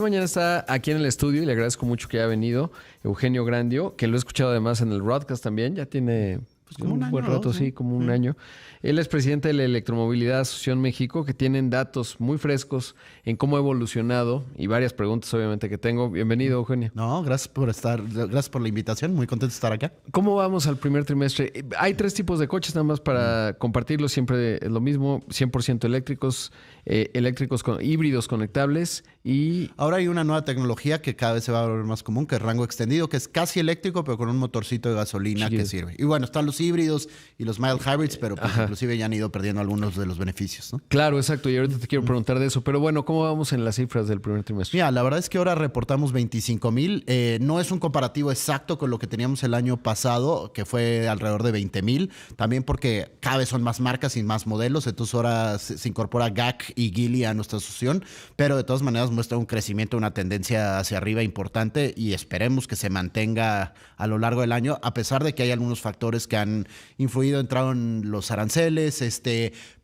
Mañana está aquí en el estudio y le agradezco mucho que haya venido Eugenio Grandio, que lo he escuchado además en el broadcast también, ya tiene pues, como un año, buen rato, ¿no? sí, como un año. Él es presidente de la Electromovilidad Asociación México, que tienen datos muy frescos en cómo ha evolucionado y varias preguntas obviamente que tengo. Bienvenido, Eugenio. No, gracias por la invitación, muy contento de estar acá. ¿Cómo vamos al primer trimestre? Hay 3 tipos de coches, nada más para compartirlo, siempre es lo mismo, 100% eléctricos, híbridos conectables y... Ahora hay una nueva tecnología que cada vez se va a volver más común, que es rango extendido, que es casi eléctrico, pero con un motorcito de gasolina Chido. que sirve. Y bueno, están los híbridos y los mild hybrids, pero pues, inclusive ya han ido perdiendo algunos de los beneficios, ¿no? Claro, exacto, y ahorita te quiero preguntar de eso, pero bueno, ¿cómo vamos en las cifras del primer trimestre? Mira, la verdad es que ahora reportamos 25,000. No es un comparativo exacto con lo que teníamos el año pasado, que fue alrededor de 20,000. También porque cada vez son más marcas y más modelos. Entonces ahora se incorpora GAC y Geely a nuestra asociación. Pero de todas maneras muestra un crecimiento, una tendencia hacia arriba importante y esperemos que se mantenga a lo largo del año, a pesar de que hay algunos factores que han influido. Entraron los aranceles,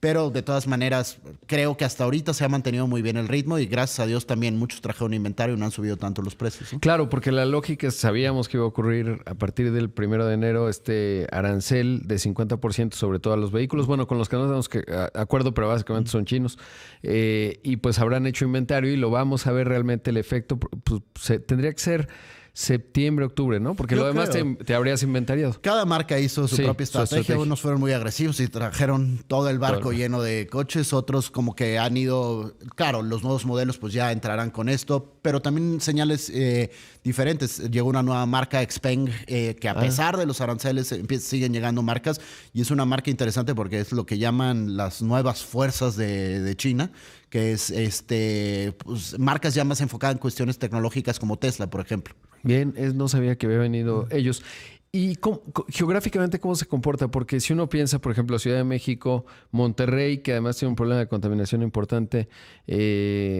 pero de todas maneras creo que hasta ahorita se ha mantenido muy bien el ritmo y gracias a Dios también muchos trajeron inventario y no han subido tanto los precios, ¿no? Claro, porque la lógica sabíamos que iba a ocurrir a partir del 1 de enero este arancel de 50% sobre todos los vehículos, bueno, con los que no tenemos acuerdo, pero básicamente son chinos, y pues habrán hecho inventario y lo vamos a ver realmente el efecto, pues, tendría que ser septiembre, octubre, ¿no? Porque Yo lo demás te habrías inventariado. Cada marca hizo su propia estrategia. Unos fueron muy agresivos y trajeron todo el barco lleno de coches. Otros como que han ido... Claro, los nuevos modelos pues ya entrarán con esto, pero también señales diferentes. Llegó una nueva marca, Xpeng, que a pesar de los aranceles siguen llegando marcas. Y es una marca interesante porque es lo que llaman las nuevas fuerzas de China, que es pues, marcas ya más enfocadas en cuestiones tecnológicas como Tesla, por ejemplo. Bien, no sabía que había venido ellos. ¿Y geográficamente cómo se comporta? Porque si uno piensa, por ejemplo, Ciudad de México, Monterrey, que además tiene un problema de contaminación importante,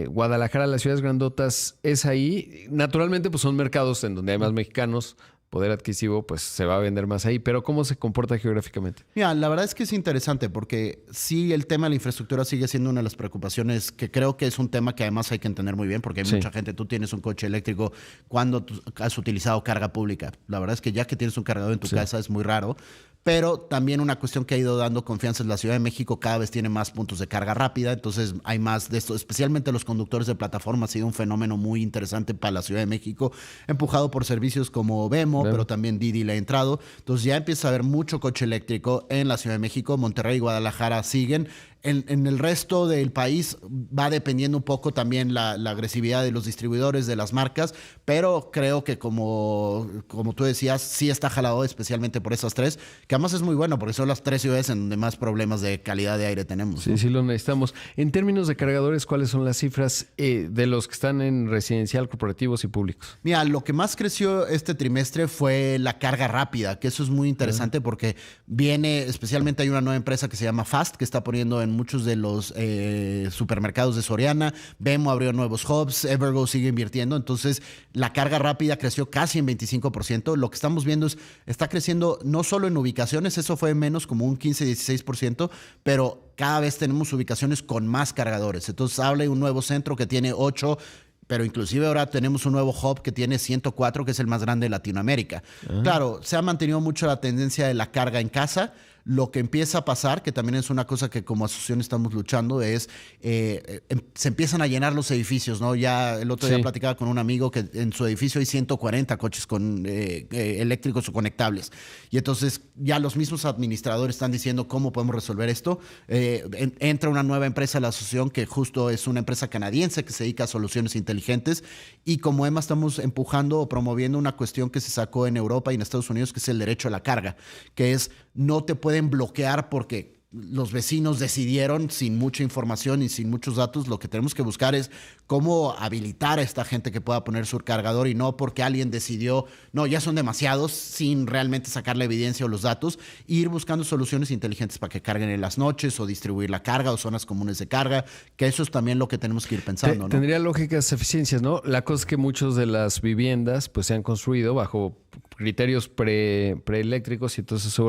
Guadalajara, las ciudades grandotas, es ahí. Naturalmente, pues son mercados en donde hay más mexicanos, poder adquisitivo, pues se va a vender más ahí. Pero ¿cómo se comporta geográficamente? Mira, la verdad es que es interesante porque sí, el tema de la infraestructura sigue siendo una de las preocupaciones que creo que es un tema que además hay que entender muy bien porque hay mucha gente, tú tienes un coche eléctrico cuando has utilizado carga pública. La verdad es que ya que tienes un cargador en tu casa es muy raro. Pero también una cuestión que ha ido dando confianza es la Ciudad de México cada vez tiene más puntos de carga rápida, entonces hay más de esto, especialmente los conductores de plataforma, ha sido un fenómeno muy interesante para la Ciudad de México, empujado por servicios como Vemo, pero también Didi le ha entrado, entonces ya empieza a haber mucho coche eléctrico en la Ciudad de México, Monterrey y Guadalajara siguen. En el resto del país va dependiendo un poco también la agresividad de los distribuidores, de las marcas, pero creo que como tú decías, sí está jalado especialmente por esas tres, que además es muy bueno porque son las 3 ciudades en donde más problemas de calidad de aire tenemos, Sí, ¿no? sí lo necesitamos. En términos de cargadores, ¿cuáles son las cifras de los que están en residencial, corporativos y públicos? Mira, lo que más creció este trimestre fue la carga rápida, que eso es muy interesante porque especialmente hay una nueva empresa que se llama Fast, que está poniendo en muchos de los supermercados de Soriana. Vemo abrió nuevos hubs, Evergo sigue invirtiendo. Entonces, la carga rápida creció casi en 25%. Lo que estamos viendo está creciendo no solo en ubicaciones, eso fue menos, como un 15-16%, pero cada vez tenemos ubicaciones con más cargadores. Entonces, habla de un nuevo centro que tiene 8, pero inclusive ahora tenemos un nuevo hub que tiene 104, que es el más grande de Latinoamérica. Claro, se ha mantenido mucho la tendencia de la carga en casa. Lo que empieza a pasar, que también es una cosa que como asociación estamos luchando, es se empiezan a llenar los edificios, ¿no? Ya el otro día platicaba con un amigo que en su edificio hay 140 coches eléctricos o conectables. Y entonces ya los mismos administradores están diciendo cómo podemos resolver esto. Entra una nueva empresa a la asociación que justo es una empresa canadiense que se dedica a soluciones inteligentes. Y como EMA estamos empujando o promoviendo una cuestión que se sacó en Europa y en Estados Unidos, que es el derecho a la carga, que es no te pueden bloquear porque los vecinos decidieron sin mucha información y sin muchos datos. Lo que tenemos que buscar es cómo habilitar a esta gente que pueda poner su cargador y no porque alguien decidió, no, ya son demasiados, sin realmente sacar la evidencia o los datos, e ir buscando soluciones inteligentes para que carguen en las noches o distribuir la carga o zonas comunes de carga, que eso es también lo que tenemos que ir pensando, ¿no? Tendría lógicas eficiencias, ¿no? La cosa es que muchas de las viviendas pues se han construido bajo criterios preeléctricos y entonces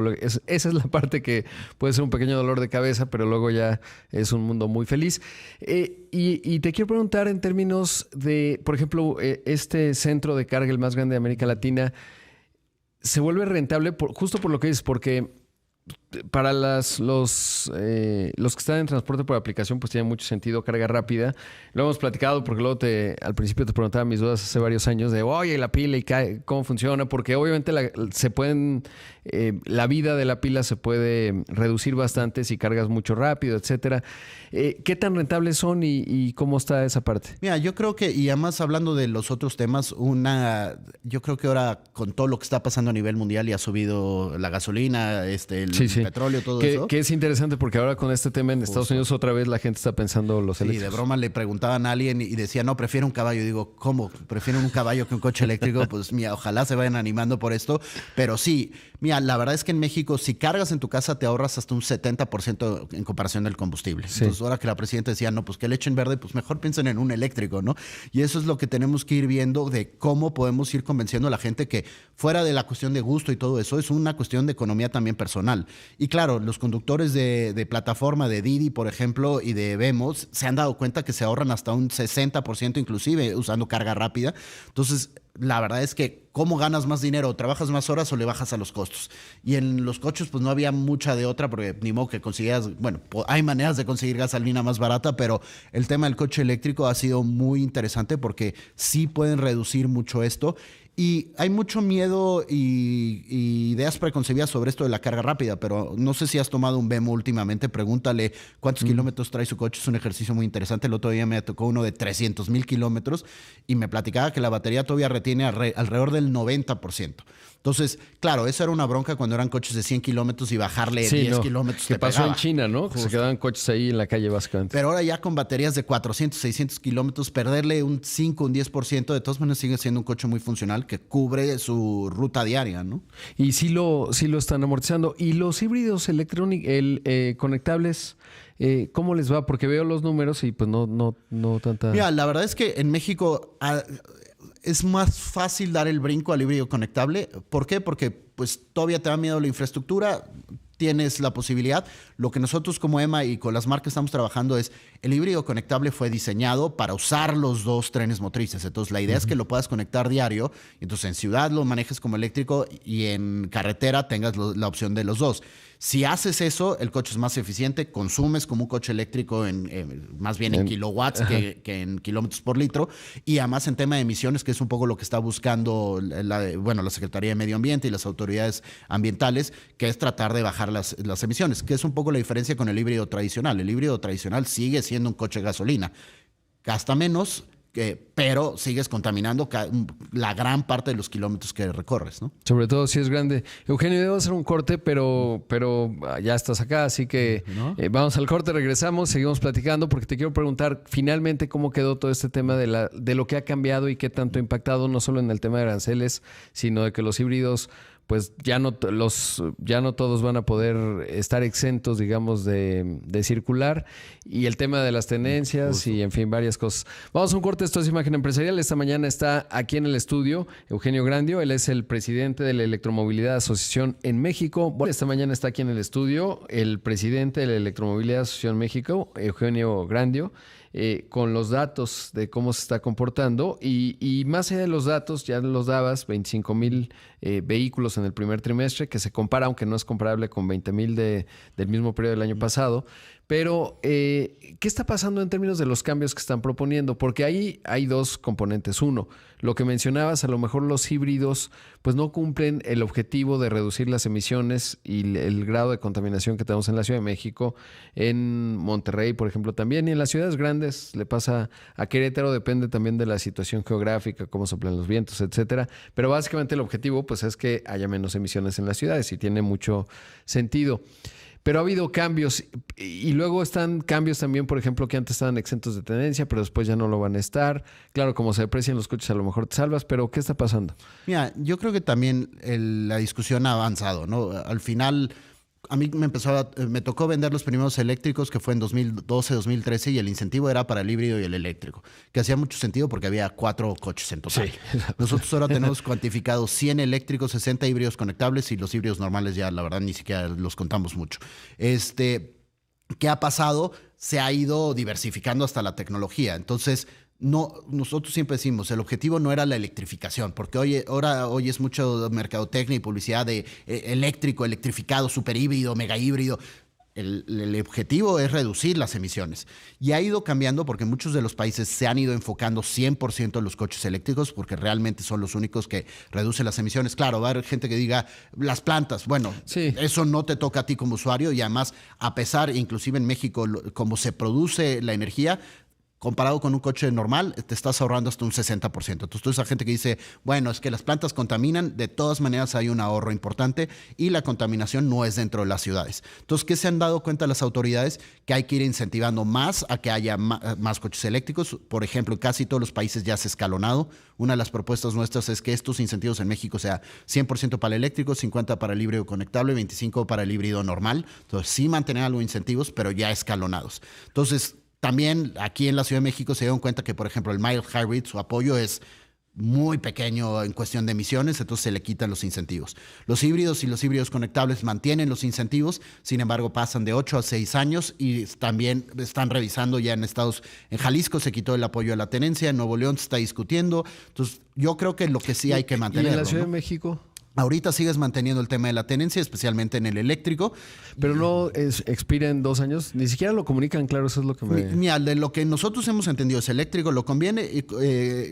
esa es la parte que puede ser un pequeño dolor de cabeza, pero luego ya es un mundo muy feliz. Y te quiero preguntar en términos de, por ejemplo, este centro de carga, el más grande de América Latina, ¿se vuelve rentable justo por lo que dices? Porque para los que están en transporte por aplicación, pues tiene mucho sentido carga rápida. Lo hemos platicado porque luego al principio te preguntaba mis dudas hace varios años de, oye, la pila y cómo funciona, porque obviamente la vida de la pila se puede reducir bastante si cargas mucho rápido, etcétera. ¿Qué tan rentables son y cómo está esa parte? Mira, yo creo que, y además hablando de los otros temas, yo creo que ahora con todo lo que está pasando a nivel mundial y ha subido la gasolina, el petróleo, todo eso. Que es interesante porque ahora con este tema en Estados Unidos otra vez la gente está pensando los eléctricos. Sí, de broma le preguntaban a alguien y decía, no, prefiero un caballo. Y digo, ¿cómo? ¿Prefieren un caballo que un coche eléctrico? Pues mira, ojalá se vayan animando por esto. Pero sí, mira, la verdad es que en México, si cargas en tu casa, te ahorras hasta un 70% en comparación del combustible. Sí. Entonces, ahora que la presidenta decía, no, pues que le echen verde, pues mejor piensen en un eléctrico, ¿no? Y eso es lo que tenemos que ir viendo de cómo podemos ir convenciendo a la gente que fuera de la cuestión de gusto y todo eso, es una cuestión de economía también personal. Y claro, los conductores de plataforma de Didi, por ejemplo, y de Vemos, se han dado cuenta que se ahorran hasta un 60% inclusive usando carga rápida. Entonces, la verdad es que ¿cómo ganas más dinero? ¿Trabajas más horas o le bajas a los costos? Y en los coches pues no había mucha de otra porque ni modo que consiguieras, bueno, hay maneras de conseguir gasolina más barata, pero el tema del coche eléctrico ha sido muy interesante porque sí pueden reducir mucho esto. Y hay mucho miedo y ideas preconcebidas sobre esto de la carga rápida, pero no sé si has tomado un Vemo últimamente. Pregúntale cuántos kilómetros trae su coche. Es un ejercicio muy interesante. El otro día me tocó uno de 300,000 kilómetros y me platicaba que la batería todavía retiene alrededor del 90%. Entonces, claro, eso era una bronca cuando eran coches de 100 kilómetros y bajarle 10 kilómetros. Que pasó en China, ¿no? Se quedaban coches ahí en la calle básicamente. Pero ahora ya con baterías de 400, 600 kilómetros, perderle un 5, un 10%, de todas maneras sigue siendo un coche muy funcional que cubre su ruta diaria, ¿no? Y sí lo están amortizando. ¿Y los híbridos conectables, cómo les va? Porque veo los números y pues no tanta... Mira, la verdad es que en México es más fácil dar el brinco al híbrido conectable. ¿Por qué? Porque pues todavía te da miedo la infraestructura, tienes la posibilidad. Lo que nosotros como EMA y con las marcas estamos trabajando es el híbrido conectable fue diseñado para usar los dos trenes motrices. Entonces la idea es que lo puedas conectar diario. Entonces en ciudad lo manejes como eléctrico y en carretera tengas la opción de los dos. Si haces eso, el coche es más eficiente, consumes como un coche eléctrico más bien en kilowatts que en kilómetros por litro. Y además en tema de emisiones, que es un poco lo que está buscando la Secretaría de Medio Ambiente y las autoridades ambientales, que es tratar de bajar las emisiones, que es un poco la diferencia con el híbrido tradicional. El híbrido tradicional sigue siendo un coche de gasolina. Gasta menos, pero sigues contaminando la gran parte de los kilómetros que recorres, ¿no? Sobre todo si es grande. Eugenio, debo hacer un corte, pero ya estás acá, así que vamos al corte, regresamos, seguimos platicando, porque te quiero preguntar finalmente cómo quedó todo este tema de lo que ha cambiado y qué tanto ha impactado, no solo en el tema de aranceles, sino de que los híbridos pues ya no todos van a poder estar exentos, digamos, de circular. Y el tema de las tenencias y, en fin, varias cosas. Vamos a un corte. Esto es Imagen Empresarial. Esta mañana está aquí en el estudio Eugenio Grandio. Él es el presidente de la Electromovilidad Asociación en México. Bueno, esta mañana está aquí en el estudio el presidente de la Electromovilidad Asociación México, Eugenio Grandio, con los datos de cómo se está comportando y más allá de los datos, ya los dabas, 25,000 vehículos en el primer trimestre, que se compara, aunque no es comparable con 20,000 del mismo periodo del año pasado. Pero, ¿qué está pasando en términos de los cambios que están proponiendo? Porque ahí hay dos componentes. Uno, lo que mencionabas, a lo mejor los híbridos pues no cumplen el objetivo de reducir las emisiones y el grado de contaminación que tenemos en la Ciudad de México, en Monterrey, por ejemplo, también. Y en las ciudades grandes, le pasa a Querétaro, depende también de la situación geográfica, cómo soplan los vientos, etcétera. Pero básicamente el objetivo pues es que haya menos emisiones en las ciudades y tiene mucho sentido. Pero ha habido cambios y luego están cambios también, por ejemplo, que antes estaban exentos de tenencia, pero después ya no lo van a estar. Claro, como se deprecian los coches, a lo mejor te salvas, pero ¿qué está pasando? Mira, yo creo que también la discusión ha avanzado, ¿no? Al final, A mí me tocó vender los primeros eléctricos, que fue en 2012, 2013, y el incentivo era para el híbrido y el eléctrico, que hacía mucho sentido porque había 4 coches en total. Sí. Nosotros ahora tenemos cuantificados 100 eléctricos, 60 híbridos conectables, y los híbridos normales ya, la verdad, ni siquiera los contamos mucho. ¿Qué ha pasado? Se ha ido diversificando hasta la tecnología. Entonces, no, nosotros siempre decimos, el objetivo no era la electrificación, porque hoy es mucho mercadotecnia y publicidad de eléctrico, electrificado, super híbrido, mega híbrido. El objetivo es reducir las emisiones. Y ha ido cambiando porque muchos de los países se han ido enfocando 100% en los coches eléctricos porque realmente son los únicos que reducen las emisiones. Claro, va a haber gente que diga, las plantas, bueno, sí, eso no te toca a ti como usuario, y además, a pesar, inclusive en México, como se produce la energía, comparado con un coche normal, te estás ahorrando hasta un 60%. Entonces, toda esa gente que dice, bueno, es que las plantas contaminan, de todas maneras hay un ahorro importante y la contaminación no es dentro de las ciudades. Entonces, ¿qué se han dado cuenta las autoridades? Que hay que ir incentivando más a que haya más coches eléctricos. Por ejemplo, en casi todos los países ya se ha escalonado. Una de las propuestas nuestras es que estos incentivos en México sea 100% para el eléctrico, 50% para el híbrido conectable, 25% para el híbrido normal. Entonces, sí mantener algo de incentivos, pero ya escalonados. Entonces, también aquí en la Ciudad de México se dieron cuenta que, por ejemplo, el mild hybrid, su apoyo es muy pequeño en cuestión de emisiones, entonces se le quitan los incentivos. Los híbridos y los híbridos conectables mantienen los incentivos, sin embargo pasan de 8 a 6 años, y también están revisando ya en estados. En Jalisco se quitó el apoyo a la tenencia, en Nuevo León se está discutiendo. Entonces yo creo que lo que sí hay que mantener. ¿Y en la Ciudad de México? Ahorita sigues manteniendo el tema de la tenencia, especialmente en el eléctrico. Pero no expira en 2 años. Ni siquiera lo comunican, claro, eso es lo que me... Mira, de lo que nosotros hemos entendido es eléctrico, lo conviene,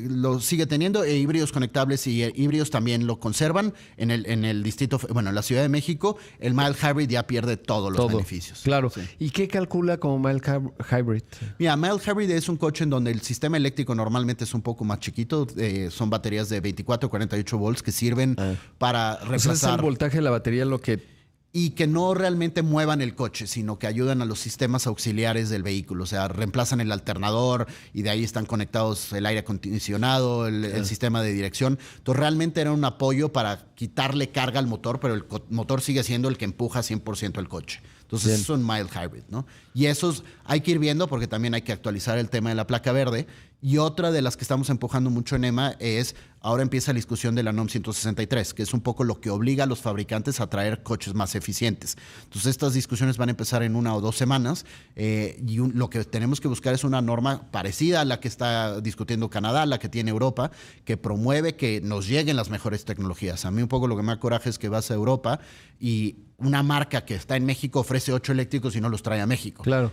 lo sigue teniendo, e híbridos conectables y híbridos también lo conservan en el distrito, bueno, en la Ciudad de México. El mild hybrid ya pierde todos los beneficios. Claro. Sí. ¿Y qué calcula como mild hybrid? Mira, mild hybrid es un coche en donde el sistema eléctrico normalmente es un poco más chiquito. Son baterías de 24 o 48 volts que sirven para reemplazar. O sea, es el voltaje de la batería lo que... Y que no realmente muevan el coche, sino que ayudan a los sistemas auxiliares del vehículo. O sea, reemplazan el alternador y de ahí están conectados el aire acondicionado, el sistema de dirección. Entonces, realmente era un apoyo para quitarle carga al motor, pero el motor sigue siendo el que empuja 100% el coche. Entonces, es un mild hybrid, ¿no? Y esos hay que ir viendo porque también hay que actualizar el tema de la placa verde. Y otra de las que estamos empujando mucho en EMA es, ahora empieza la discusión de la NOM 163, que es un poco lo que obliga a los fabricantes a traer coches más eficientes. Entonces, estas discusiones van a empezar en 1 o 2 semanas y lo que tenemos que buscar es una norma parecida a la que está discutiendo Canadá, la que tiene Europa, que promueve que nos lleguen las mejores tecnologías. A mí un poco lo que me da coraje es que vas a Europa y una marca que está en México ofrece 8 eléctricos y no los trae a México. Claro.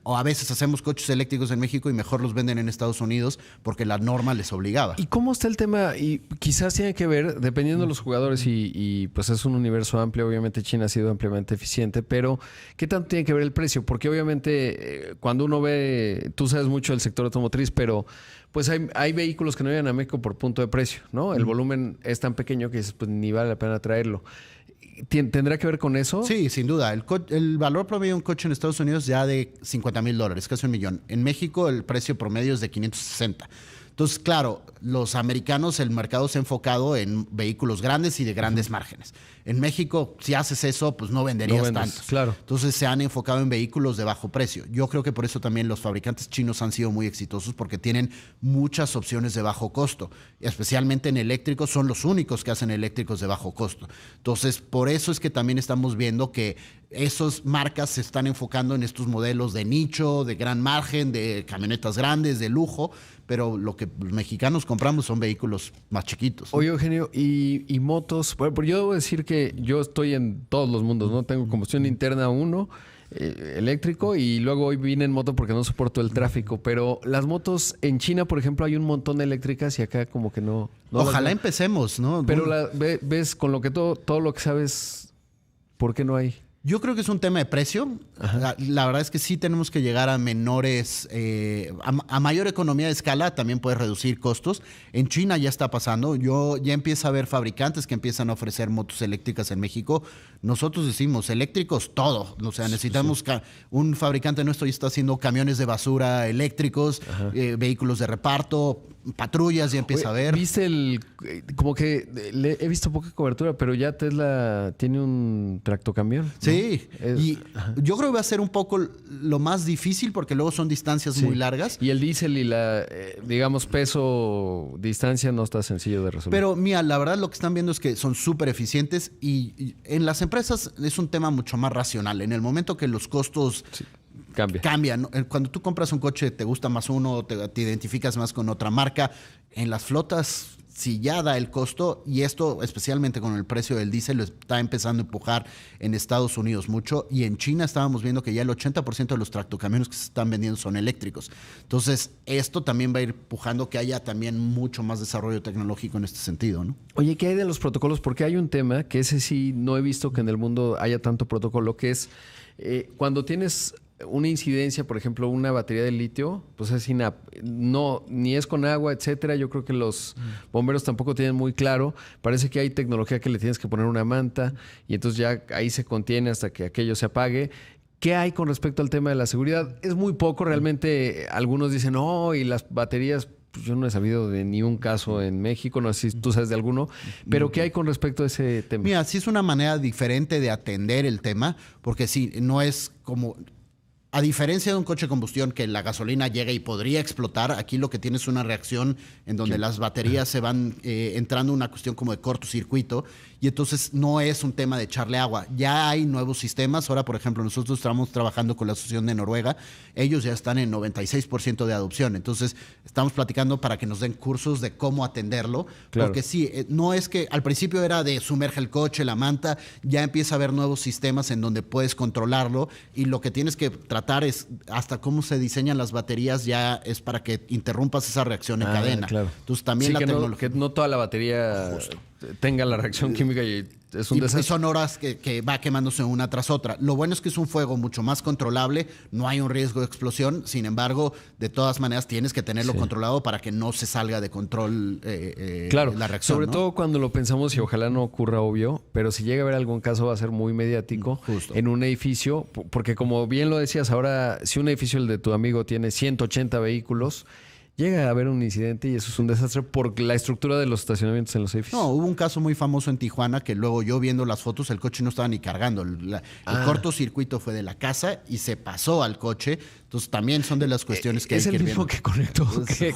O a veces hacemos coches eléctricos en México y mejor los venden en Estados Unidos porque la norma les obligaba. ¿Y cómo está el tema? Y quizás tiene que ver, dependiendo de los jugadores, y pues es un universo amplio. Obviamente China ha sido ampliamente eficiente, pero ¿qué tanto tiene que ver el precio? Porque obviamente cuando uno ve, tú sabes mucho del sector automotriz, pero pues hay vehículos que no llegan a México por punto de precio, ¿no? El volumen es tan pequeño que dices, pues ni vale la pena traerlo. ¿Tendrá que ver con eso? Sí, sin duda. El valor promedio de un coche en Estados Unidos ya de $50,000, casi $1 millón. En México el precio promedio es de 560. Entonces, claro, los americanos, el mercado se ha enfocado en vehículos grandes y de grandes márgenes. En México, si haces eso, pues no venderías tantos. Claro. Entonces, se han enfocado en vehículos de bajo precio. Yo creo que por eso también los fabricantes chinos han sido muy exitosos, porque tienen muchas opciones de bajo costo. Especialmente en eléctricos, son los únicos que hacen eléctricos de bajo costo. Entonces, por eso es que también estamos viendo que esas marcas se están enfocando en estos modelos de nicho, de gran margen, de camionetas grandes, de lujo, pero lo que los mexicanos compramos son vehículos más chiquitos, ¿no? Oye, Eugenio, ¿y motos? Bueno, yo debo decir que yo estoy en todos los mundos, ¿no? Tengo combustión interna 1, eléctrico, y luego hoy vine en moto porque no soporto el tráfico. Pero las motos en China, por ejemplo, hay un montón de eléctricas y acá como que no Ojalá empecemos, ¿no? Pero ves con lo que todo lo que sabes, ¿por qué no hay? Yo creo que es un tema de precio. La verdad es que sí tenemos que llegar a menores, a mayor economía de escala, también puedes reducir costos. En China ya está pasando, ya empieza a haber fabricantes que empiezan a ofrecer motos eléctricas en México. Nosotros decimos, eléctricos, todo. O sea, necesitamos un fabricante nuestro ya está haciendo camiones de basura eléctricos, vehículos de reparto, patrullas, ya empieza a ver. ¿Viste como que he visto poca cobertura, pero ya Tesla tiene un tractocamión, ¿no? Sí, yo creo que va a ser un poco lo más difícil porque luego son distancias muy largas. Y el diésel y digamos, peso, distancia no está sencillo de resolver. Pero mira, la verdad lo que están viendo es que son súper eficientes y en las empresas es un tema mucho más racional. En el momento que los costos... Cambian. Cuando tú compras un coche, te gusta más uno, te identificas más con otra marca. En las flotas, si ya da el costo, y esto especialmente con el precio del diésel, lo está empezando a empujar en Estados Unidos mucho. Y en China estábamos viendo que ya el 80% de los tractocamiones que se están vendiendo son eléctricos. Entonces, esto también va a ir empujando que haya también mucho más desarrollo tecnológico en este sentido, ¿no? Oye, ¿qué hay de los protocolos? Porque hay un tema que ese sí no he visto que en el mundo haya tanto protocolo, que es cuando tienes una incidencia, por ejemplo, una batería de litio, pues es ni es con agua, etcétera. Yo creo que los bomberos tampoco tienen muy claro. Parece que hay tecnología que le tienes que poner una manta y entonces ya ahí se contiene hasta que aquello se apague. ¿Qué hay con respecto al tema de la seguridad? Es muy poco, realmente. Algunos dicen, y las baterías, pues yo no he sabido de ni un caso en México, no sé si tú sabes de alguno, pero ¿qué hay con respecto a ese tema? Mira, sí es una manera diferente de atender el tema, porque sí, no es como... A diferencia de un coche de combustión que la gasolina llega y podría explotar, aquí lo que tiene es una reacción en donde las baterías se van entrando en una cuestión como de cortocircuito y entonces no es un tema de echarle agua. Ya hay nuevos sistemas. Ahora, por ejemplo, nosotros estamos trabajando con la Asociación de Noruega. Ellos ya están en 96% de adopción. Entonces, estamos platicando para que nos den cursos de cómo atenderlo. Claro. Porque sí, no es que al principio era de sumerge el coche, la manta. Ya empieza a haber nuevos sistemas en donde puedes controlarlo y lo que tienes que tratar es hasta cómo se diseñan las baterías ya es para que interrumpas esa reacción en cadena. Claro. Entonces, también la tecnología... que no toda la batería tenga la reacción química y es un desastre. Y son horas que va quemándose una tras otra. Lo bueno es que es un fuego mucho más controlable, no hay un riesgo de explosión, sin embargo, de todas maneras tienes que tenerlo controlado para que no se salga de control la reacción. Sobre todo cuando lo pensamos y ojalá no ocurra obvio, pero si llega a haber algún caso va a ser muy mediático en un edificio, porque como bien lo decías, ahora si un edificio, el de tu amigo, tiene 180 vehículos, llega a haber un incidente y eso es un desastre por la estructura de los estacionamientos en los edificios. No, hubo un caso muy famoso en Tijuana que luego yo viendo las fotos, el coche no estaba ni cargando. El cortocircuito fue de la casa y se pasó al coche. Entonces también son de las cuestiones que hay que ir viendo. Es el mismo que conectó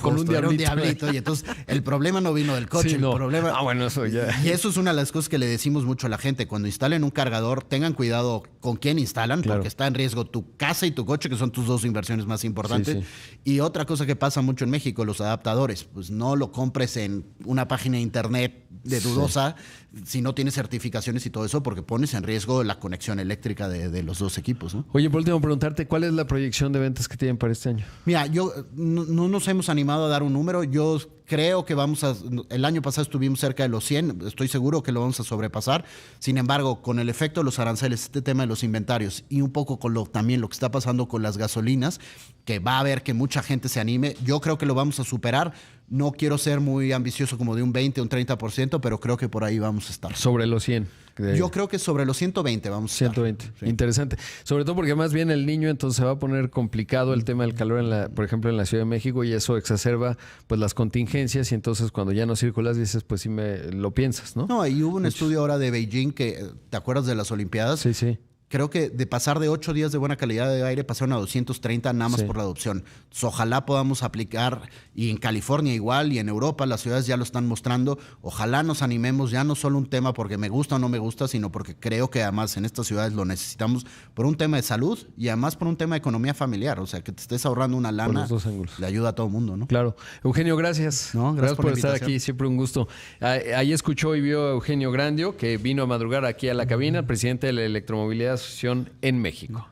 con un diablito. Y entonces el problema no vino del coche. El problema... bueno, eso ya... Y eso es una de las cosas que le decimos mucho a la gente. Cuando instalen un cargador, tengan cuidado con quién instalan, porque está en riesgo tu casa y tu coche, que son tus dos inversiones más importantes. Y otra cosa que pasa mucho en México, los adaptadores. Pues no lo compres en una página de internet de dudosa si no tienes certificaciones y todo eso, porque pones en riesgo la conexión eléctrica de los dos equipos, ¿no? Oye, por último, preguntarte, ¿cuál es la proyección de ventas que tienen para este año? Mira, no nos hemos animado a dar un número. Yo creo que el año pasado estuvimos cerca de los 100, estoy seguro que lo vamos a sobrepasar. Sin embargo, con el efecto de los aranceles, este tema de los inventarios y un poco con también lo que está pasando con las gasolinas, que va a haber que mucha gente se anime, yo creo que lo vamos a superar. No quiero ser muy ambicioso como de un 20 o un 30%, pero creo que por ahí vamos a estar. Sobre los 100. Yo creo que sobre los 120 vamos a 120. estar. 120. Interesante. Sobre todo porque más bien el niño, entonces se va a poner complicado el tema del calor, por ejemplo, en la Ciudad de México, y eso exacerba pues las contingencias, y entonces cuando ya no circulas dices, pues sí lo piensas, ¿no? No, y hubo un estudio ahora de Beijing que, ¿te acuerdas de las Olimpiadas? Sí. Creo que de pasar de 8 días de buena calidad de aire pasaron a 230 nada más por la adopción. Entonces, ojalá podamos aplicar, y en California igual, y en Europa las ciudades ya lo están mostrando. Ojalá nos animemos, ya no solo un tema porque me gusta o no me gusta, sino porque creo que además en estas ciudades lo necesitamos por un tema de salud y además por un tema de economía familiar. O sea, que te estés ahorrando una lana, por los dos ángulos, le ayuda a todo el mundo, ¿no? Claro. Eugenio, gracias. No, gracias por estar aquí, siempre un gusto. Ahí escuchó y vio a Eugenio Grandio, que vino a madrugar aquí a la cabina, presidente de la Electromovilidad Asociación en México.